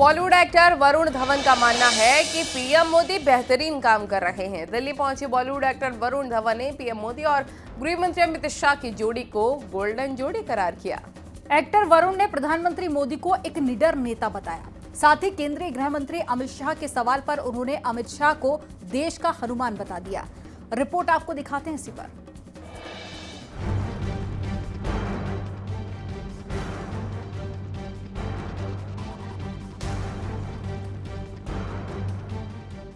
Bollywood actor Varun Dhawan का मानना है कि पीएम मोदी बेहतरीन काम कर रहे हैं। दिल्ली पहुंचे बॉलीवुड एक्टर वरुण धवन ने पीएम मोदी और गृह मंत्री अमित शाह की जोड़ी को गोल्डन जोड़ी करार किया। एक्टर वरुण ने प्रधानमंत्री मोदी को एक निडर नेता बताया। साथ ही केंद्रीय गृह मंत्री अमित शाह के सवाल पर उन्होंने अमित शाह को देश का हनुमान बता दिया। रिपोर्ट आपको दिखाते हैं इसी पर।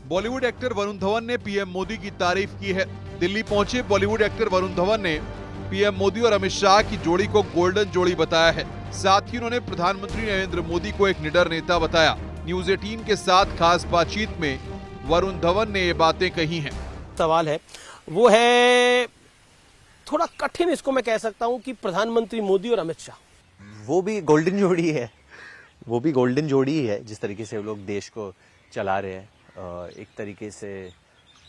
बॉलीवुड एक्टर वरुण धवन ने पीएम मोदी की तारीफ की है। दिल्ली पहुंचे बॉलीवुड एक्टर वरुण धवन ने पीएम मोदी और अमित शाह की जोड़ी को गोल्डन जोड़ी बताया है। साथ ही उन्होंने प्रधानमंत्री नरेंद्र मोदी को एक निडर नेता बताया। न्यूज 18 के साथ खास बातचीत में वरुण धवन ने ये बातें कही हैं। सवाल है वो है थोड़ा कठिन, इसको मैं कह सकता हूं कि प्रधानमंत्री मोदी और अमित शाह वो भी गोल्डन जोड़ी है, वो भी गोल्डन जोड़ी ही है। जिस तरीके से वो लोग देश को चला रहे हैं, एक तरीके से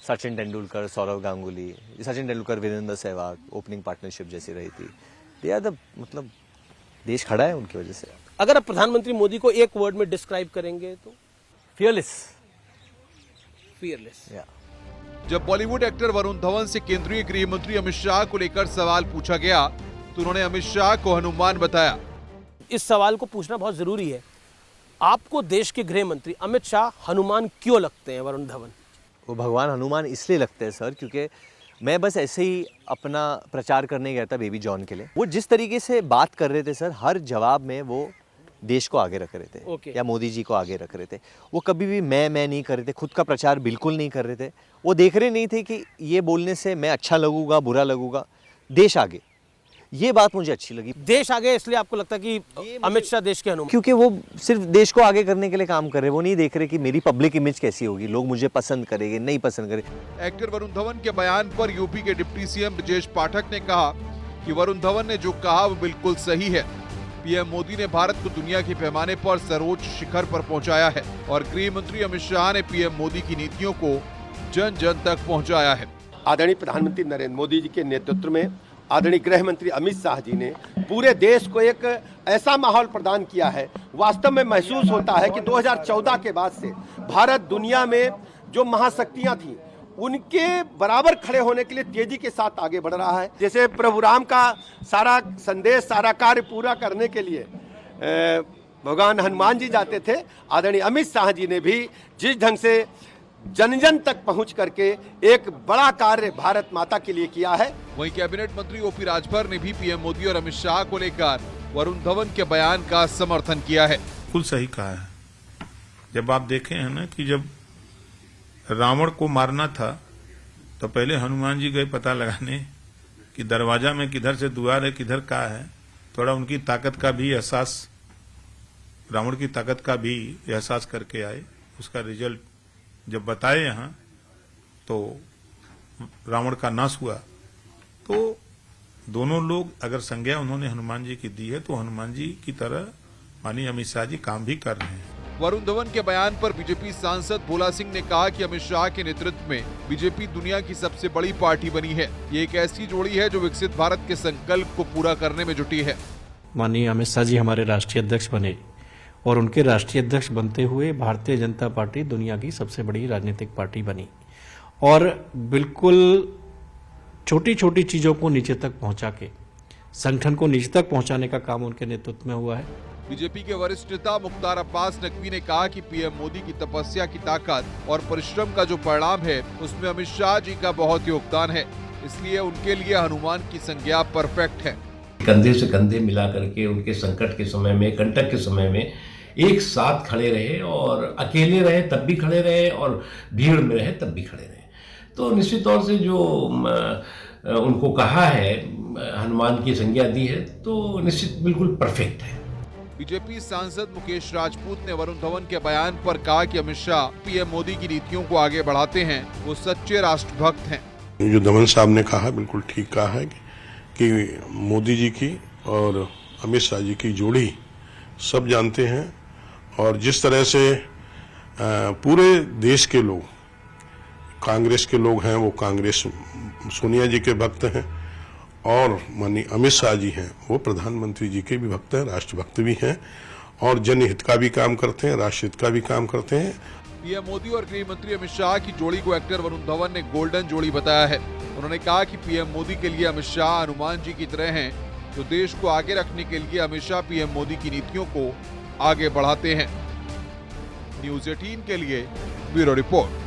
सचिन तेंदुलकर, सौरव गांगुली, सचिन तेंदुलकर, वीरेंद्र सहवाग ओपनिंग पार्टनरशिप जैसी रही थी। दे आर द मतलब देश खड़ा है उनकी वजह से। अगर आप प्रधानमंत्री मोदी को एक वर्ड में डिस्क्राइब करेंगे तो फियरलेस। जब बॉलीवुड एक्टर वरुण धवन से केंद्रीय गृह मंत्री अमित शाह को लेकर सवाल पूछा गया तो उन्होंने अमित शाह को हनुमान बताया। इस सवाल को पूछना बहुत जरूरी है। आपको देश के गृह मंत्री अमित शाह हनुमान क्यों लगते हैं वरुण धवन? वो भगवान हनुमान इसलिए लगते हैं सर, क्योंकि मैं बस ऐसे ही अपना प्रचार करने गया था बेबी जॉन के लिए। वो जिस तरीके से बात कर रहे थे सर, हर जवाब में वो देश को आगे रख रहे थे या मोदी जी को आगे रख रहे थे। वो कभी भी मैं नहीं कर रहे थे, खुद का प्रचार बिल्कुल नहीं कर रहे थे। वो देख रहे नहीं थे कि ये बोलने से मैं अच्छा लगूंगा, बुरा लगूंगा, देश आगे। ये बात मुझे अच्छी लगी। देश आगे इसलिए आपको लगता है कि अमित शाह देश के हनुमान? क्योंकि वो सिर्फ देश को आगे करने के लिए काम कर रहे हैं। वो नहीं देख रहे कि मेरी पब्लिक इमेज कैसी होगी, लोग मुझे पसंद करेंगे, नहीं पसंद करेंगे। एक्टर वरुण धवन के बयान पर यूपी के डिप्टी सीएम ब्रजेश पाठक ने कहा कि वरुण धवन ने जो कहा वो बिल्कुल सही है। पीएम मोदी ने भारत को दुनिया के पैमाने पर सर्वोच्च शिखर पर पहुंचाया है और गृह मंत्री अमित शाह ने पीएम मोदी की नीतियों को जन जन तक पहुंचाया है। आदरणीय प्रधानमंत्री नरेंद्र मोदी जी के नेतृत्व में आदरणीय गृह मंत्री अमित शाह जी ने पूरे देश को एक ऐसा माहौल प्रदान किया है। वास्तव में महसूस होता है कि 2014 के बाद से भारत दुनिया में जो महाशक्तियां थी उनके बराबर खड़े होने के लिए तेजी के साथ आगे बढ़ रहा है। जैसे प्रभु राम का सारा संदेश, सारा कार्य पूरा करने के लिए भगवान हनुमान जी जाते थे, आदरणीय अमित शाह जी ने भी जिस ढंग से जन जन तक पहुंच करके एक बड़ा कार्य भारत माता के लिए किया है। वहीं कैबिनेट मंत्री ओपी राजभर ने भी पीएम मोदी और अमित शाह को लेकर वरुण धवन के बयान का समर्थन किया है। बिल्कुल सही कहा है। जब आप देखे हैं ना कि जब रावण को मारना था तो पहले हनुमान जी गए पता लगाने कि दरवाजा में किधर से द्वार है, किधर का है। थोड़ा उनकी ताकत का भी एहसास, रावण की ताकत का भी एहसास करके आए। उसका रिजल्ट जब बताए यहाँ तो रावण का नाश हुआ। तो दोनों लोग अगर संज्ञा उन्होंने हनुमान जी की दी है तो हनुमान जी की तरह माननीय अमित शाह जी काम भी कर रहे हैं। वरुण धवन के बयान पर बीजेपी सांसद भोला सिंह ने कहा कि अमित शाह के नेतृत्व में बीजेपी दुनिया की सबसे बड़ी पार्टी बनी है। ये एक ऐसी जोड़ी है जो विकसित भारत के संकल्प को पूरा करने में जुटी है। माननीय अमित शाह जी हमारे राष्ट्रीय अध्यक्ष बने और उनके राष्ट्रीय अध्यक्ष बनते हुए भारतीय जनता पार्टी दुनिया की सबसे बड़ी राजनीतिक पार्टी बनी और बिल्कुल छोटी छोटी चीजों को नीचे तक पहुंचा के संगठन को नीचे तक पहुंचाने का काम उनके नेतृत्व में हुआ है। बीजेपी के वरिष्ठ नेता मुख्तार अब्बास नकवी ने कहा कि पीएम मोदी की तपस्या की ताकत और परिश्रम का जो परिणाम है उसमें अमित शाह जी का बहुत योगदान है, इसलिए उनके लिए हनुमान की संज्ञा परफेक्ट है। कंधे से कंधे मिला करके उनके संकट के समय में, कंटक के समय में एक साथ खड़े रहे और अकेले रहे तब भी खड़े रहे और भीड़ में रहे तब भी खड़े रहे। तो निश्चित तौर से जो उनको कहा है, हनुमान की संज्ञा दी है, तो निश्चित बिल्कुल परफेक्ट है। बीजेपी सांसद मुकेश राजपूत ने वरुण धवन के बयान पर कहा कि अमित शाह पीएम मोदी की नीतियों को आगे बढ़ाते हैं, वो सच्चे राष्ट्रभक्त हैं। जो धवन साहब ने कहा बिल्कुल ठीक कहा है कि मोदी जी की और अमित शाह जी की जोड़ी सब जानते हैं और जिस तरह से पूरे देश के लोग, कांग्रेस के लोग हैं वो कांग्रेस सोनिया जी के भक्त हैं और माननीय अमित शाह जी हैं वो प्रधानमंत्री जी के भी भक्त हैं, राष्ट्रभक्त भी हैं और जनहित का भी काम करते हैं, राष्ट्र हित का भी काम करते हैं। पीएम मोदी और गृह मंत्री अमित शाह की जोड़ी को एक्टर वरुण धवन ने गोल्डन जोड़ी बताया है। उन्होंने कहा कि पीएम मोदी के लिए अमित शाह हनुमान जी की तरह हैं, तो देश को आगे रखने के लिए हमेशा पीएम मोदी की नीतियों को आगे बढ़ाते हैं। न्यूज़ 18 के लिए ब्यूरो रिपोर्ट।